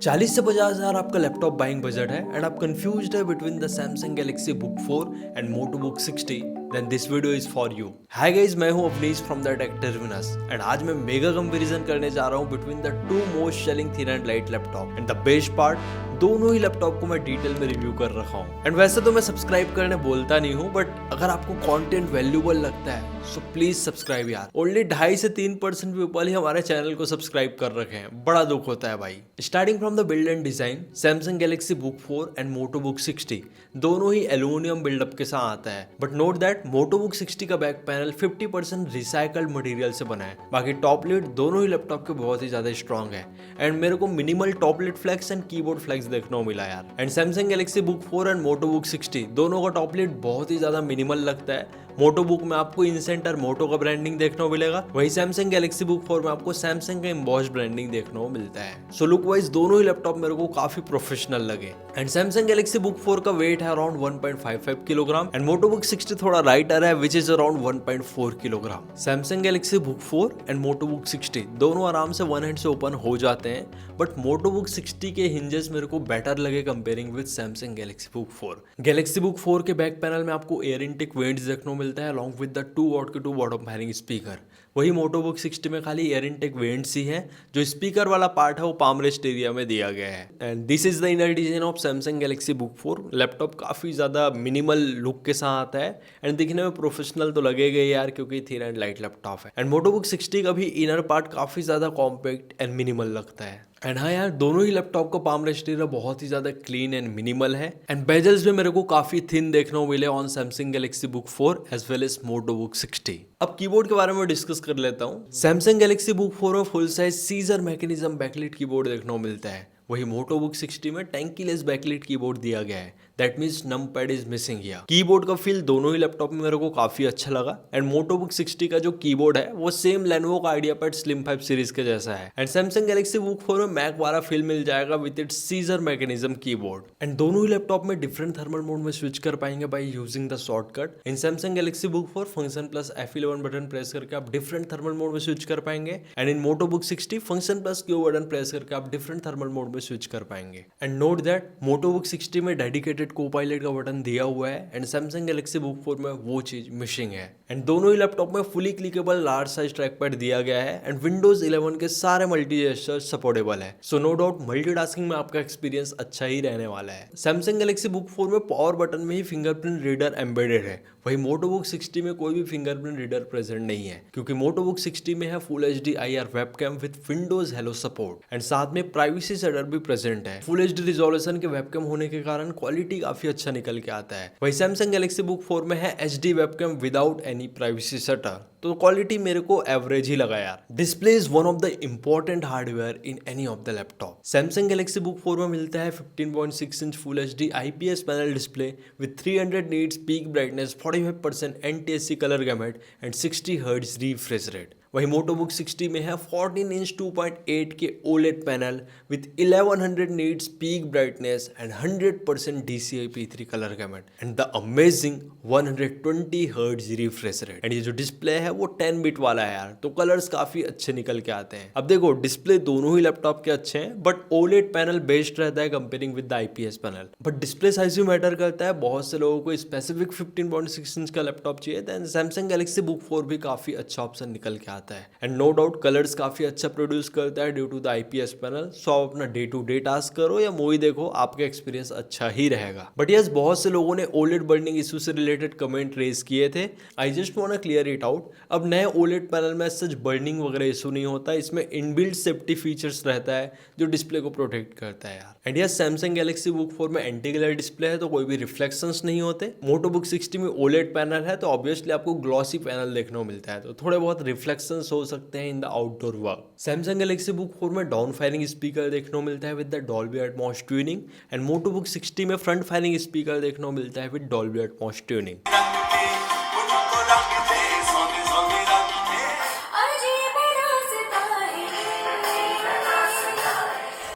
40 से 50 हज़ार आपका लैपटॉप बाइंग बजट है एंड आप कंफ्यूज्ड है between the Samsung Galaxy Book 4 and Moto Book 60, then this video is for you. Hi guys, मैं हूं Avnish from the Tech Terminus and आज मैं मेगा कंपैरिजन करने जा रहा हूं between the two most selling thin and light laptop and the best part, दोनों ही लैपटॉप को मैं डिटेल में रिव्यू कर रखा हूं। एंड वैसे तो मैं सब्सक्राइब करने बोलता नहीं हूं, बट अगर आपको कंटेंट वैल्यूएबल लगता है सो प्लीज सब्सक्राइब यार। ओनली 2.5 से 3% पीपल ही हमारे चैनल को सब्सक्राइब कर रखे हैं, बड़ा दुख होता है भाई। Starting from the build and design, Samsung Galaxy Book 4 and Moto Book 60 दोनों ही एल्यूमिनियम बिल्डअप के साथ आता है। But note that Moto Book 60 का बैक पैनल 50% रिसाइकल्ड मटेरियल से बना है। बाकी टॉप लिड दोनों ही लैपटॉप के बहुत ही ज्यादा स्ट्रॉन्ग है एंड मेरे को minimal top lid flex and keyboard flex देखने को मिला यार। And Samsung Galaxy Book 4 and Moto Book 60 दोनों का टॉप लिड बहुत ही ज्यादा मिनिमल लगता है। मोटो बुक में आपको इनसेंट और मोटो का ब्रांडिंग देखने को मिलेगा, वही सैमसंग गैलेक्सी बुक 4 में आपको सैमसंग का एम्बॉस ब्रांडिंग देखने को मिलता है। सो लुक वाइज दोनों ही लैपटॉप मेरे को काफी प्रोफेशनल लगे। एंड सैमसंग गैलेक्सी बुक 4 का वेट है around 1.55 kilogram and Moto Book 60 थोड़ा राइटर है which is around 1.4 kilogram. Samsung Galaxy Book 4 and Moto Book 60 दोनों आराम से वन हैंड से ओपन हो जाते हैं, बट मोटो बुक 60 के हिंजेस मेरे को बेटर लगे comparing with Samsung Galaxy Book 4। Galaxy Book 4 के बैक पैनल में आपको एयर इनटेक वेंट्स देखने को मिलता है अलॉन्ग विद द 2 वॉट के 2 बॉटम फायरिंग स्पीकर। वही मोटो बुक 60 में खाली एयर इनटेक वेंट्स ही है, जो स्पीकर वाला पार्ट है वो पाम रेस्ट एरिया में दिया गया है। And this is the inner design of Samsung Galaxy Book 4। Laptop काफी ज्यादा मिनिमल लुक के साथ आता है एंड दिखने में प्रोफेशनल तो लगेगा यार, क्योंकि थिन एंड लाइट लैपटॉप है। एंड मोटो बुक 60 का भी इनर पार्ट काफी ज्यादा कॉम्पैक्ट एंड मिनिमल लगता है। एंड हाँ यार, दोनों ही लैपटॉप का पाम रेस्ट एरिया बहुत ही ज्यादा क्लीन एंड मिनिमल है एंड बेजल्स भी मेरे को काफी थिन देखने को मिले on Samsung Galaxy Book 4 as well as Moto Book 60। अब कीबोर्ड के बारे में डिस्कस कर लेता हूँ। सैमसंग गैलेक्सी बुक 4 में full size scissor mechanism backlit keyboard देखने को मिलता है, वही मोटो बुक 60 में टैंकीलेस बैकलिट कीबोर्ड दिया गया है। That means num pad is missing here. कीबोर्ड का फील दोनों ही लैपटॉप में मेरे को काफी अच्छा लगा एंड मोटो बुक 60 का जो कीबोर्ड है वो सेम लेनोवो का आइडिया पैड स्लिम 5 सीरीज के जैसा है। एंड सैमसंग गैलेक्सी बुक 4 में मैक वाला फील मिल जाएगा with its scissor mechanism keyboard. And दोनों ही लैपटॉप में डिफरेंट थर्मल मोड में स्विच कर पाएंगे by using the shortcut. In Samsung Galaxy Book 4 function plus F11 button press करके आप डिफरेंट थर्मल मोड में स्विच कर पाएंगे and in Moto Book 60 function plus Q button press करके आप डिफरेंट थर्मल मोड में स्विच कर पाएंगे। And note that Moto Book 60 में डेडिकेटेड को पायलट का बटन दिया हुआ है एंड सैमसंग गैलेक्सी बुक 4 में वो चीज मिसिंग है। एंड दोनों ही लैपटॉप में fully clickable large size track pad दिया गया है एंड विंडोज 11 के सारे मल्टी जेस्चर सपोर्टेबल है। सो नो डाउट मल्टीटास्किंग में आपका एक्सपीरियंस अच्छा ही रहने वाला है। सैमसंग गैलेक्सी बुक 4 में पावर बटन में ही फिंगरप्रिंट रीडर एम्बेडेड है, वही मोटो बुक 60 में कोई भी फिंगरप्रिंट रीडर प्रेजेंट नहीं है, क्योंकि मोटो बुक 60 में है full HD IR webcam with Windows hello support and साथ में प्राइवेसी सेटअप भी प्रेजेंट है। फुल HD रिजोल्यूशन के वेबकैम होने के कारण क्वालिटी काफी अच्छा निकल के आता है। वही सैमसंग गैलेक्सी बुक 4 में है HD webcam without any privacy setup, तो क्वालिटी मेरे को एवरेज ही लगा यार। Display is one of the important hardware in any of the laptop. Samsung Galaxy Book 4 में मिलता है 15.6 inch full HD IPS panel display with 300 nits peak brightness, 45% NTSC colour gamete and 60 hertz refresh rate. वही मोटो Book 60 में है 14 inch 2.8 के OLED panel with 1100 nits peak brightness and 100% DCI P3 colour gamete and the amazing 120 hertz refresh rate. And ये जो display है वो 10 bit वाला है यार, तो कलर्स काफी अच्छे निकल के आते हैं। अब देखो डिस्प्ले दोनों ही लैपटॉप के अच्छे हैं, बट OLED पैनल बेस्ट रहता है comparing with the IPS panel. But display size भी मैटर करता है, बहुत से लोगों को स्पेसिफिक 15.6 इंच का लैपटॉप चाहिए, देन सैमसंग गैलेक्सी बुक 4 भी काफी अच्छा ऑप्शन निकल के आता है। एंड नो डाउट कलर्स काफी अच्छा प्रोड्यूस करता है due to the IPS panel. So आप अपना डे टू डे टास्क करो या मूवी देखो, आपका एक्सपीरियंस अच्छा ही रहेगा। बट यस, बहुत से लोगों ने OLED बर्निंग इशू से रिलेटेड कमेंट रेज किए थे। I just want to clear it out. अब नए OLED पैनल में सच बर्निंग वगैरह इशू नहीं होता, इसमें इनबिल्ट सेफ्टी फीचर्स रहता है जो डिस्प्ले को प्रोटेक्ट करता है यार। And yes, Samsung Galaxy Book 4 में एंटी ग्लेयर डिस्प्ले है, तो कोई भी रिफ्लेक्शंस नहीं होते। मोटो बुक 60 में OLED पैनल है, तो ऑब्वियसली आपको ग्लॉसी पैनल देखने को मिलता है, तो थोड़े बहुत रिफ्लेक्शंस हो सकते हैं in the outdoor work. Samsung Galaxy Book 4 में डाउन फायरिंग स्पीकर देखने को मिलता है with the Dolby Atmos tuning and Moto Book 60 में फ्रंट फायरिंग स्पीकर देखने को मिलता है विद डॉल्बी एटमॉस ट्यूनिंग।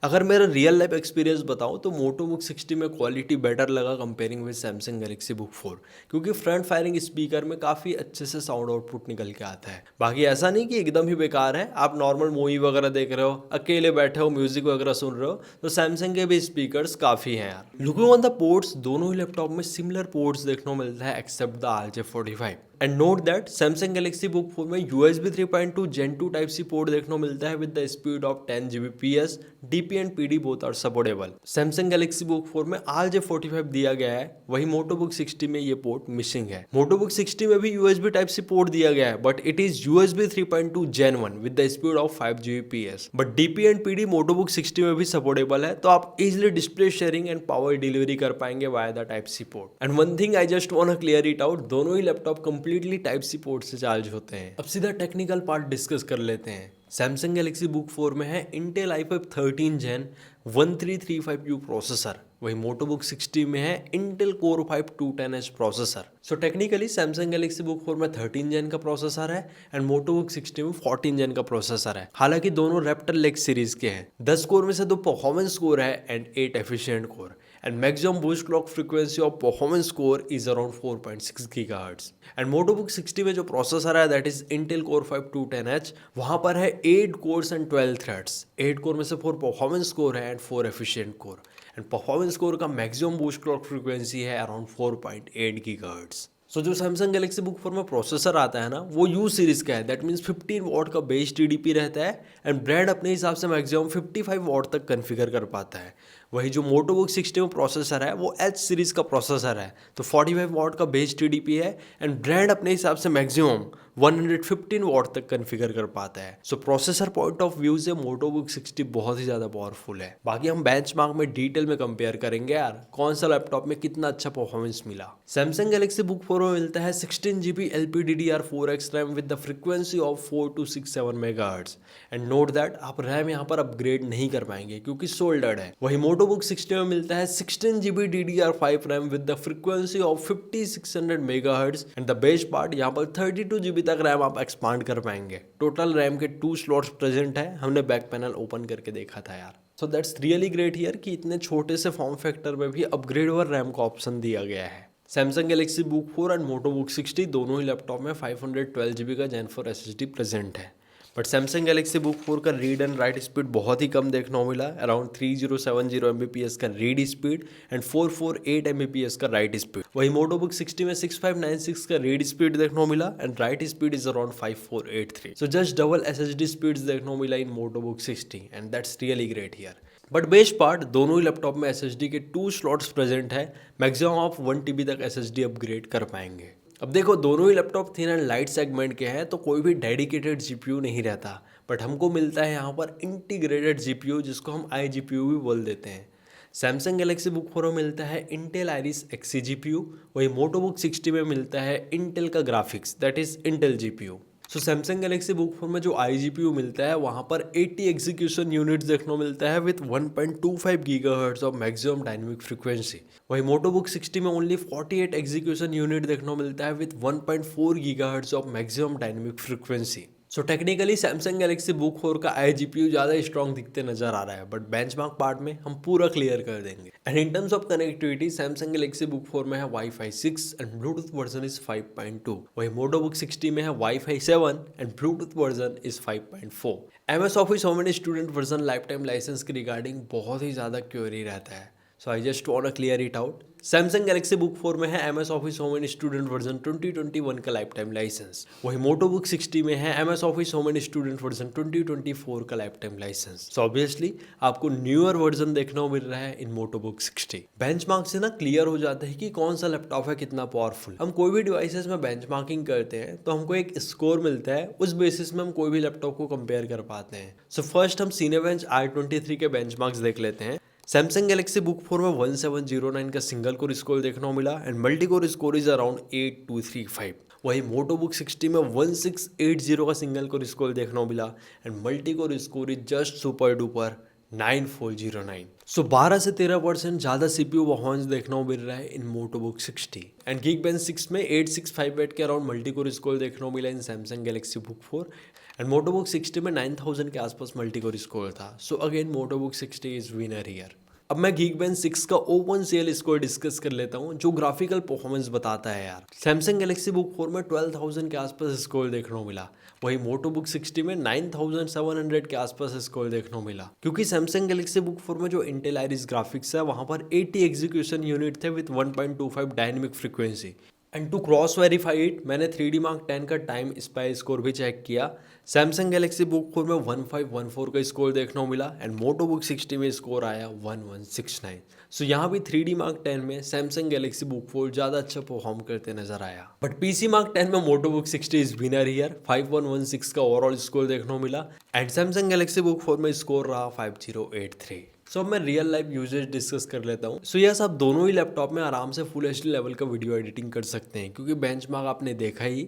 अगर मेरा रियल लाइफ एक्सपीरियंस बताऊं तो मोटो बुक 60 में क्वालिटी बेटर लगा comparing with Samsung Galaxy Book 4, क्योंकि फ्रंट फायरिंग स्पीकर में काफ़ी अच्छे से साउंड आउटपुट निकल के आता है। बाकी ऐसा नहीं कि एकदम ही बेकार है। आप नॉर्मल मूवी वगैरह देख रहे हो, अकेले बैठे हो, म्यूजिक वगैरह सुन रहे हो, तो सैमसंग के भी स्पीकर्स काफ़ी हैं यार। लुकिंग ऑन द पोर्ट्स, दोनों ही लैपटॉप में सिमिलर पोर्ट्स देखने को मिलता है except the RJ45। And note that Samsung Galaxy Book 4 में USB 3.2 Gen 2 type C port देखने को मिलता है with the speed of 10 Gbps। DP and PD both are supportable. Samsung Galaxy Book 4 में RJ45 दिया गया है, वही मोटो बुक 60 में ये पोर्ट मिसिंग है। मोटो बुक 60 में भी USB टाइप सी पोर्ट दिया गया है, but it is USB 3.2 Gen 1 with the speed of 5 Gbps। But DP and PD Moto Book 60 में भी सपोर्टेबल है, तो आप easily display sharing and power delivery कर पाएंगे via the type C port. And one thing I just want to clear it out, दोनों ही laptop completely type C port से चार्ज होते हैं। अब सीधा टेक्निकल पार्ट डिस्कस कर लेते हैं। सैमसंग गैलेक्सी बुक 4 में है Intel i5 13 Gen 1335U processor, वही मोटो बुक 60 में है Intel core 5 210H processor. So technically Samsung Galaxy Book 4 में 13 Gen का प्रोसेसर है एंड मोटो बुक 60 में 14 Gen का प्रोसेसर है। हालांकि दोनों रैप्टर लेग सीरीज के हैं। 10 कोर में से 2 परफॉर्मेंस कोर है and 8 efficient core. And maximum boost clock frequency of performance core is around 4.6 GHz। And Moto Book 60 में जो प्रोसेसर है that is Intel core 5 210H, वहां पर है 8 कोर्स एंड 12 थ्रेड्स। 8 कोर में से 4 परफॉर्मेंस कोर है and 4 efficient core. And performance core का मैक्सिमम बूस्ट क्लॉक फ्रीक्वेंसी है अराउंड 4.8 GHz। सो जो सैमसंग गैलेक्सी बुक 4 में प्रोसेसर आता है ना, वो U सीरीज का है। दैट मीन्स 15 वॉट का बेस TDP रहता है एंड ब्रांड अपने हिसाब से मैक्सिमम 55 वॉट तक कॉन्फ़िगर कर पाता है। वही जो मोटो बुक 60 में प्रोसेसर है वो H सीरीज का प्रोसेसर है, तो 45 वॉट का बेस TDP है एंड ब्रांड अपने हिसाब से मैक्सिमम 115 वॉट तक कॉन्फ़िगर कर पाता है। सो प्रोसेसर पॉइंट ऑफ व्यू से मोटो बुक 60 बहुत ही ज़्यादा पावरफुल है। बाकी हम बेंचमार्क में डिटेल में कंपेयर करेंगे यार, कौन सा लैपटॉप में कितना अच्छा परफॉर्मेंस मिला। सैमसंग गैलेक्सी बुक 4 में मिलता है 16GB LPDDR4X RAM with the frequency of 4267 MHz। And note that आप रैम यहाँ पर अपग्रेड नहीं कर पाएंगे क्योंकि सोल्डर्ड है। वही मोटो बुक 60 में मिलता है 16GB DDR5 RAM with the frequency of 5600 MHz। And the best part, यहाँ पर 32GB तक रैम आप एक्सपांड कर पाएंगे। टोटल रैम के 2 स्लॉट्स प्रेजेंट है, हमने बैक पैनल ओपन करके देखा था यार। So that's really great here कि इतने छोटे से फॉर्म फैक्टर में भी अपग्रेडेबल रैम का ऑप्शन दिया गया है। Samsung Galaxy Book 4 and Moto Book 60 दोनों ही लैपटॉप में 512GB का Gen 4 SSD प्रेजेंट है। बट सैमसंग गैलेक्सी बुक 4 का रीड एंड राइट स्पीड बहुत ही कम देखने को मिला, अराउंड 3070 Mbps का रीड स्पीड एंड 448 Mbps का राइट स्पीड। वही मोटो बुक 60 में 6596 का रीड स्पीड देखने को मिला and write speed is around 5483। So just double SSD speeds देखने को मिला in Moto Book 60 and that's really great here. But best part, दोनों ही लैपटॉप में SSD के 2 स्लॉट्स प्रेजेंट है, मैक्सिमम आप 1 TB तक SSD अपग्रेड कर पाएंगे। अब देखो, दोनों ही laptop thin and light segment के हैं, तो कोई भी डेडिकेटेड GPU नहीं रहता, बट हमको मिलता है यहाँ पर इंटीग्रेटेड GPU, जिसको हम iGPU भी बोल देते हैं। सैमसंग गैलेक्सी बुक 4 में मिलता है इंटेल आइरिस Xe GPU, वही मोटो बुक 60 में मिलता है इंटेल का graphics that is Intel GPU। So Samsung Galaxy Book 4 में जो iGPU मिलता है वहाँ पर 80 एग्जीक्यूशन यूनिट्स देखने को मिलता है with 1.25 GHz of maximum dynamic frequency. वही मोटो बुक 60 में ओनली 48 एग्जीक्यूशन यूनिट देखने को मिलता है with 1.4 GHz of maximum dynamic frequency. So technically Samsung Galaxy Book 4 का iGPU ज़्यादा स्ट्रॉन्ग दिखते नजर आ रहा है, बट बेंचमार्क पार्ट में हम पूरा क्लियर कर देंगे। And in terms of connectivity, Samsung Galaxy Book 4 में है Wi-Fi 6 and Bluetooth version is 5.2। वही मोटो बुक 60 में है Wi-Fi 7 and Bluetooth version is 5.4। MS office home and student version life time licence के रिगार्डिंग बहुत ही ज़्यादा क्वेरी रहता है, so I just want to clear it out. Samsung Galaxy Book 4 में है MS office home and student version 2021 का life time licence. वही मोटो बुक 60 में है MS office home and student version 2024 का life time license. So obviously आपको newer version देखने को मिल रहा है इन मोटो बुक 60। बेंचमार्क से ना क्लियर हो जाता है कि कौन सा लैपटॉप है कितना पावरफुल। हम कोई भी डिवाइसेस में बेंचमार्किंग करते हैं तो हमको एक स्कोर मिलता है, उस बेसिस में हम कोई भी लैपटॉप को कंपेयर कर पाते हैं। सो फर्स्ट हम सिनेबेंच i23 के बेंचमार्क्स देख लेते हैं। सैमसंग गैलेक्सी बुक 4 में 1709 का सिंगल कोर स्कोर देखने को मिला and multi core score is around 8235। वही मोटो बुक 60 में 1680 का सिंगल कोर स्कोर देखने को मिला and multi core score is just super duper 9409। सो 12 से 13% ज़्यादा CPU परफॉर्मेंस देखने को मिल रहा है इन मोटो बुक 60 एंड Geekbench 6 में 8658 के अराउंड मल्टी कोर स्कोर देखने को मिला in Samsung Galaxy Book 4 and Moto Book 60 में 9000 के आसपास मल्टी कोर स्कोर था. सो अगेन मोटोबुक 60 इज विनर हियर. अब मैं Geekbench 6 का OpenCL स्कोर डिस्कस कर लेता हूँ जो ग्राफिकल परफॉर्मेंस बताता है यार. सैमसंग गैलेक्सी बुक 4 में 12,000 के आसपास स्कोर देखने को मिला. वही मोटोबुक 60 में 9,700 के आसपास स्कोर देखने को मिला. क्योंकि सैमसंग गैलेक्सी बुक 4 में जो इंटेल आइरिस ग्राफिक्स है वहाँ पर 80 एग्जीक्यूशन यूनिट थे with 1.25 dynamic frequency. And to cross verify it मैंने 3D Mark 10 का टाइम स्पाई स्कोर भी चेक किया. सैमसंग गैलेक्सी बुक 4 में 1514 का स्कोर देखने को मिला एंड मोटोबुक 60 में स्कोर आया 1169. सो यहाँ भी 3D Mark 10 में सैमसंग गैलेक्सी बुक 4 ज़्यादा अच्छा परफॉर्म करते नजर आया. बट PC Mark 10 में मोटोबुक 60 इज विनर हियर. 5116 का ओवरऑल स्कोर देखने को मिला एंड सैमसंग गैलेक्सी बुक 4 में स्कोर रहा 5083. सो अब मैं रियल लाइफ यूजेज डिस्कस कर लेता हूँ. सो यस आप दोनों ही लैपटॉप में आराम से फुल HD लेवल का वीडियो एडिटिंग कर सकते हैं क्योंकि बेंचमार्क आपने देखा ही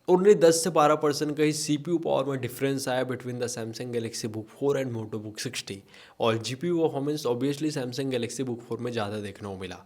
ओनली 10 से 12% का ही CPU पावर में डिफरेंस आया between the Samsung Galaxy Book 4 and Moto Book 60 और GPU performance obviously Samsung Galaxy Book 4 में ज़्यादा देखने को मिला.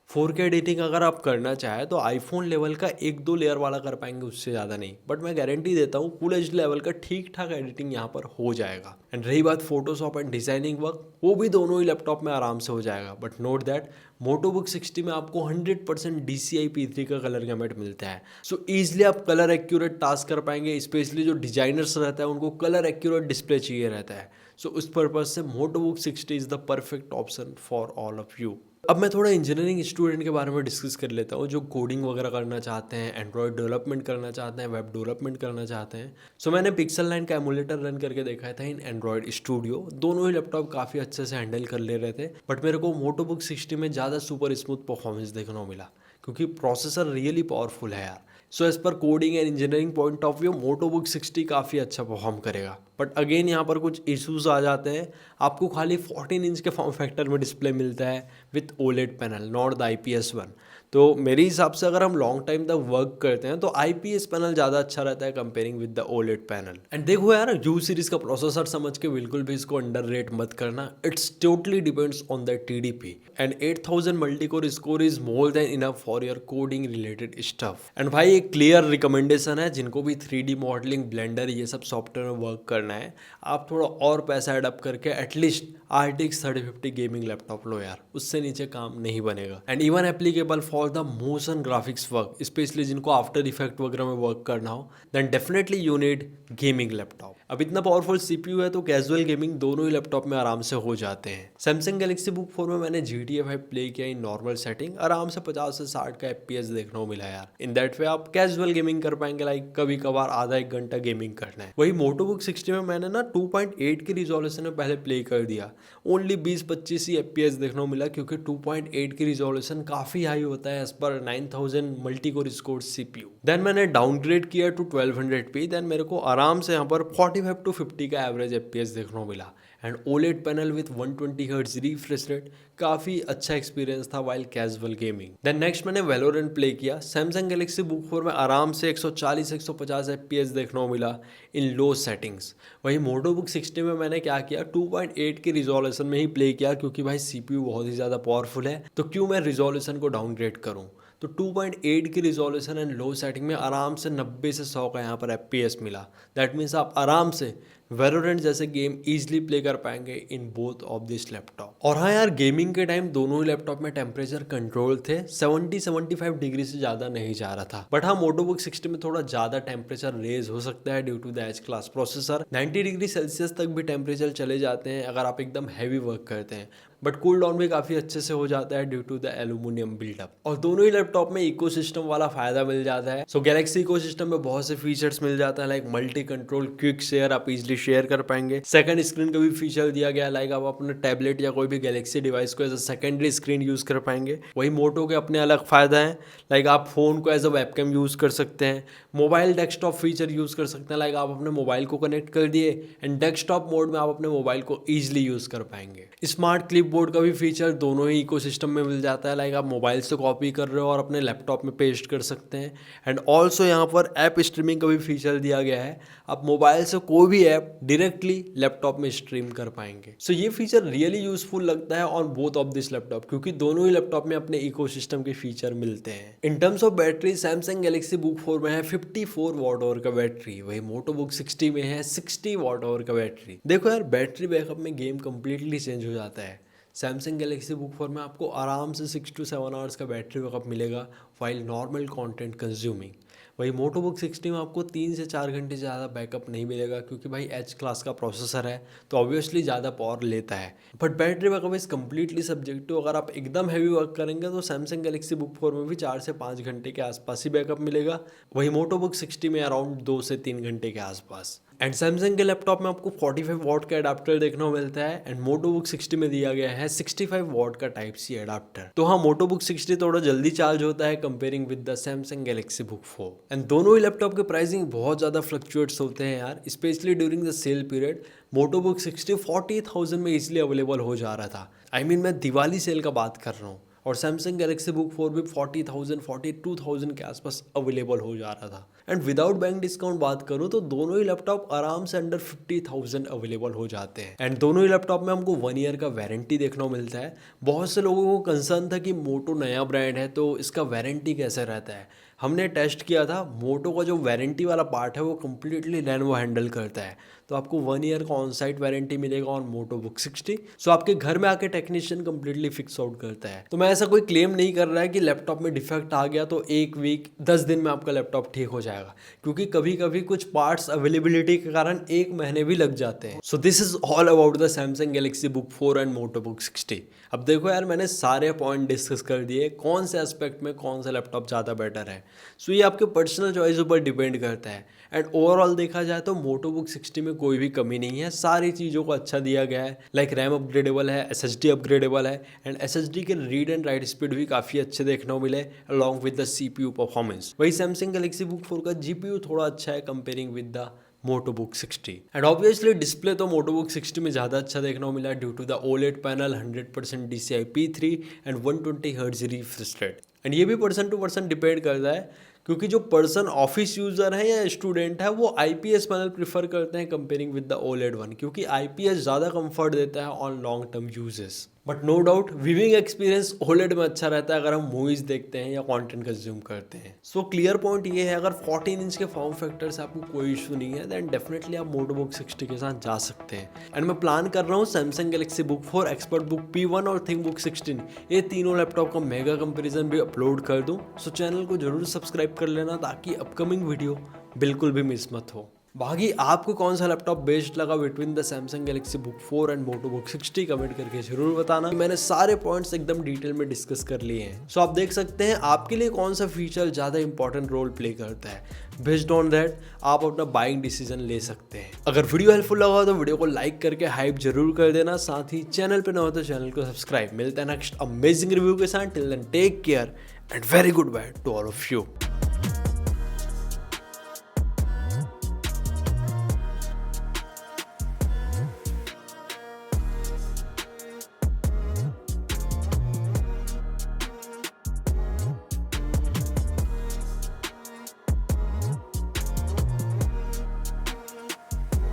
4K एडिटिंग अगर आप करना चाहें तो आईफोन लेवल का 1-2 लेयर वाला कर पाएंगे, उससे ज़्यादा नहीं. बट मैं गारंटी देता हूँ फुल HD लेवल का ठीक ठाक एडिटिंग यहाँ पर हो जाएगा. एंड रही बात फोटोशॉप एंड डिजाइनिंग वर्क, वो भी दोनों ही लैपटॉप में आराम से हो जाएगा. बट नोट दैट मोटोबुक 60 में आपको 100% DCI P3 का कलर गैमेट मिलता है. सो ईजिली आप कलर एक्यूरेट टास्क कर पाएंगे. स्पेशली जो डिजाइनर्स रहता है उनको कलर एक्यूरेट डिस्प्ले चाहिए रहता है. सो उस पर्पज से मोटोबुक 60 is the perfect option for all of you. अब मैं थोड़ा इंजीनियरिंग स्टूडेंट के बारे में डिस्कस कर लेता हूँ जो कोडिंग वगैरह करना चाहते हैं, एंड्रॉयड डेवलपमेंट करना चाहते हैं, वेब डेवलपमेंट करना चाहते हैं. सो मैंने पिक्सल 9 का एमुलेटर रन करके देखा था इन एंड्रॉयड स्टूडियो. दोनों ही लैपटॉप काफ़ी अच्छे से हैंडल कर ले रहे थे. बट मेरे को मोटोबुक 60 में ज़्यादा सुपर स्मूथ परफॉर्मेंस देखने को मिला क्योंकि प्रोसेसर रियली पावरफुल है यार. So as per coding and engineering point of view Moto Book 60 काफ़ी अच्छा परफॉर्म करेगा. बट अगेन यहाँ पर कुछ इश्यूज आ जाते हैं. आपको खाली 14 इंच के फॉर्म फैक्टर में डिस्प्ले मिलता है with OLED panel, not the IPS one. तो मेरे हिसाब से अगर हम लॉन्ग टाइम तक वर्क करते हैं तो IPS पैनल ज़्यादा अच्छा रहता है comparing with the OLED panel. And देखो यार U सीरीज़ का प्रोसेसर समझ के बिल्कुल भी इसको अंडर रेट मत करना. It's totally depends on the TDP and 8000 multi core score is more than enough for your coding related stuff. And भाई एक क्लियर रिकमेंडेशन है जिनको भी 3D मॉडलिंग, ब्लेंडर ये सब सॉफ्टवेयर में वर्क करना है, आप थोड़ा और पैसा एडअप करके एटलीस्ट RTX 3050 गेमिंग लैपटॉप लो यार. उससे नीचे काम नहीं बनेगा. And even applicable for the motion graphics work, specially जिनको आफ्टर इफेक्ट वगैरह में वर्क करना हो, then definitely you need gaming laptop. अब इतना पावरफुल CPU है तो कैजुअल गेमिंग दोनों ही लैपटॉप में आराम से हो जाते हैं. सैमसंग गैलेक्सी बुक 4 में मैंने GTA 5 प्ले किया इन नॉर्मल सेटिंग, आराम से 50 से 60 का FPS देखने को मिला यार. इन दैट वे आप कैजुअल गेमिंग कर पाएंगे, लाइक कभी कभार आधा एक घंटा गेमिंग करना है. वही मोटोबुक 60 में मैंने ना 2.8 की रिजोल्यूशन में पहले प्ले कर दिया. ओनली 20-25 ही FPS देखने को मिला क्योंकि 2.8 की रिजोल्यूशन काफ़ी हाई होता है एज पर 9000 multi core score CPU. Then मैंने डाउनग्रेड किया टू 1200p. देन मेरे को आराम से यहाँ पर 45 to 50 का एवरेज FPS देखने को मिला. And OLED panel with 120 hertz refresh rate, काफ़ी अच्छा एक्सपीरियंस था while casual gaming. Then next मैंने वैलोरेंट प्ले किया. सैमसंग गैलेक्सी बुक 4 में आराम से 140-150 FPS देखने को मिला इन लो सेटिंग्स. वही मोटोबुक 60 में मैंने क्या किया, 2.8 की रिजोल्यूशन में ही प्ले किया क्योंकि भाई CPU बहुत ही ज़्यादा पावरफुल है तो क्यों मैं रिजोल्यूशन को डाउनग्रेड करूँ. तो 2.8 की रिजोल्यूशन एंड लो सेटिंग में आराम से 90 से 100 का यहाँ पर FPS मिला. दैट मीन्स आप आराम से वैलोरेंट जैसे गेम इजीली प्ले कर पाएंगे in both of this laptop. और हाँ यार, गेमिंग के टाइम दोनों ही लैपटॉप में टेम्परेचर कंट्रोल थे, 70-75 डिग्री से ज़्यादा नहीं जा रहा था. बट हाँ, मोटोबुक 60 में थोड़ा ज़्यादा टेम्परेचर रेज हो सकता है due to the H class processor. 90 degree Celsius तक भी टेम्परेचर चले जाते हैं अगर आप एकदम हैवी वर्क करते हैं. बट कूल डाउन भी काफ़ी अच्छे से हो जाता है due to the aluminium build up. और दोनों ही लैपटॉप में इकोसिस्टम वाला फायदा मिल जाता है. सो गैलेक्सी इकोसिस्टम में बहुत से फीचर्स मिल जाता है, like multi control, quick share, आप इजीली शेयर कर पाएंगे. सेकंड स्क्रीन का भी फीचर दिया गया है, लाइक आप अपने टैबलेट या कोई भी गैलेक्सी डिवाइस को as a secondary screen use कर पाएंगे. वही मोटो के अपने अलग फायदा है, लाइक आप फोन को एज अ वेबकैम यूज कर सकते हैं, मोबाइल डेस्कटॉप फीचर यूज कर सकते हैं, लाइक आप अपने मोबाइल को कनेक्ट कर दिए एंड डेस्कटॉप मोड में आप अपने मोबाइल को ईजिली यूज कर पाएंगे. स्मार्ट क्लिप क्लिपबोर्ड का भी फीचर दोनों ही इकोसिस्टम में मिल जाता है। लाइक आप मोबाइल से कॉपी कर रहे हो और अपने लैपटॉप में पेस्ट कर सकते हैं। एंड ऑल्सो यहाँ पर ऐप स्ट्रीमिंग का भी फीचर दिया गया है। आप मोबाइल से कोई भी ऐप डायरेक्टली लैपटॉप में स्ट्रीम कर पाएंगे। सो ये फीचर रियली यूजफुल लगता है on both of this laptop, क्योंकि दोनों ही लैपटॉप में अपने इकोसिस्टम के फीचर मिलते हैं। In terms of battery Samsung Galaxy Book 4 में है 54 वॉट आवर का बैटरी, वही मोटो बुक 60 में है 60 वॉट आवर का बैटरी। देखो यार, बैटरी बैकअप में गेम कंप्लीटली चेंज हो जाता है। सैमसंग गैलेक्सी बुक 4 में आपको आराम से 6 to 7 आवर्स का बैटरी बैकअप मिलेगा वाइल नॉर्मल कंटेंट कंज्यूमिंग। वही मोटो बुक 60 में आपको 3 से 4 घंटे से ज़्यादा बैकअप नहीं मिलेगा, क्योंकि भाई एच क्लास का प्रोसेसर है तो ऑब्वियसली ज़्यादा पावर लेता है। But battery backup is completely subjective. अगर आप एकदम हैवी वर्क करेंगे तो सैमसंग गैलेक्सी बुक 4 में भी 4 से 5 घंटे के आसपास ही बैकअप मिलेगा। वही मोटो बुक 60 में अराउंड 2 से 3 घंटे के आसपास। एंड सैमसंग के लैपटॉप में आपको 45 वॉट का अडाप्टर देखने को मिलता है। एंड मोटो बुक 60 में दिया गया है 65 वॉट का टाइप सी अडाप्टर। तो हाँ, मोटो बुक 60 थोड़ा जल्दी चार्ज होता है comparing with the Samsung Galaxy Book 4। And दोनों ही लैपटॉप के प्राइसिंग बहुत ज़्यादा फ्लक्चुएट्स होते हैं यार, specially during the sale period. Moto Book 60 40,000 में इजिली अवेलेबल हो जा रहा था। मैं दिवाली सेल का बात कर रहा हूँ। और सैमसंग गैलेक्सी बुक 4 भी 40,000 42,000 के आसपास अवेलेबल हो जा रहा था। एंड विदाउट बैंक डिस्काउंट बात करूँ तो दोनों ही लैपटॉप आराम से अंडर 50,000 अवेलेबल हो जाते हैं। एंड दोनों ही लैपटॉप में हमको 1 ईयर का वारंटी देखने को मिलता है। बहुत से लोगों को कंसर्न था कि मोटो नया ब्रांड है तो इसका वारंटी कैसे रहता है। हमने टेस्ट किया था, मोटो का जो वारंटी वाला पार्ट है वो कम्प्लीटली लेनोवो हैंडल करता है। तो आपको 1 ईयर का ऑन साइट वारंटी मिलेगा ऑन मोटो बुक 60। सो आपके घर में आके टेक्नीशियन कम्प्लीटली फिक्स आउट करता है। तो मैं ऐसा कोई क्लेम नहीं कर रहा है कि लैपटॉप में डिफेक्ट आ गया तो 1 वीक 10 दिन में आपका लैपटॉप ठीक हो जाएगा, क्योंकि कभी कभी कुछ पार्ट्स अवेलेबिलिटी के कारण 1 महीने भी लग जाते हैं। So this is all about the Samsung Galaxy Book 4 and Moto Book 60। अब देखो यार, मैंने सारे पॉइंट डिस्कस कर दिए, कौन से एस्पेक्ट में कौन सा लैपटॉप ज़्यादा बेटर है। सो ये आपके पर्सनल चॉइस ऊपर डिपेंड करता है। एंड ओवरऑल देखा जाए तो मोटो बुक 60 में कोई भी कमी नहीं है, सारी चीज़ों को अच्छा दिया गया है। लाइक रैम अपग्रेडेबल है, SSD अपग्रेडेबल है। एंड SSD के रीड एंड राइट स्पीड भी काफ़ी अच्छे देखने को मिले along with the CPU performance. वही सैमसंग गैलेक्सी बुक 4 का GPU थोड़ा अच्छा है comparing with the Moto Book 60। And obviously display तो मोटो बुक 60 में ज़्यादा अच्छा देखने को मिला due to the OLED panel, 100% DCI P3 and 120 hertz refresh rate. And ये भी पर्सन टू पर्सन डिपेंड करता है, क्योंकि जो पर्सन ऑफिस यूज़र है या स्टूडेंट है वो IPS पैनल प्रीफर करते हैं comparing with the OLED one, क्योंकि IPS ज़्यादा कंफर्ट देता है on long term usages. But no doubt viewing experience OLED में अच्छा रहता है अगर हम मूवीज़ देखते हैं या कंटेंट कंज्यूम करते हैं। सो क्लियर पॉइंट ये है, अगर 14 इंच के फॉर्म फैक्टर से आपको कोई इशू नहीं है देन डेफिनेटली आप मोटो बुक 60 के साथ जा सकते हैं। एंड मैं प्लान कर रहा हूँ Samsung Galaxy Book 4, expert book P1 और थिंक बुक 16 ये तीनों लैपटॉप का मेगा कंपेरिजन भी अपलोड कर दूँ। सो चैनल को जरूर सब्सक्राइब कर लेना ताकि अपकमिंग वीडियो बिल्कुल भी मिस मत हो। बाकी आपको कौन सा लैपटॉप बेस्ट लगा between the Samsung Galaxy Book 4 and Moto Book 60 comment करके जरूर बताना। मैंने सारे पॉइंट्स एकदम डिटेल में डिस्कस कर लिए हैं। सो आप देख सकते हैं आपके लिए कौन सा फीचर ज़्यादा इंपॉर्टेंट रोल प्ले करता है। बेस्ड ऑन दैट आप अपना बाइंग डिसीजन ले सकते हैं। अगर वीडियो हेल्पफुल लगा हो तो वीडियो को लाइक करके हाइप जरूर कर देना, साथ ही चैनल पर न हो तो चैनल को सब्सक्राइब। मिलता है नेक्स्ट अमेजिंग रिव्यू के साथ। Till then take care and very goodbye to all of you.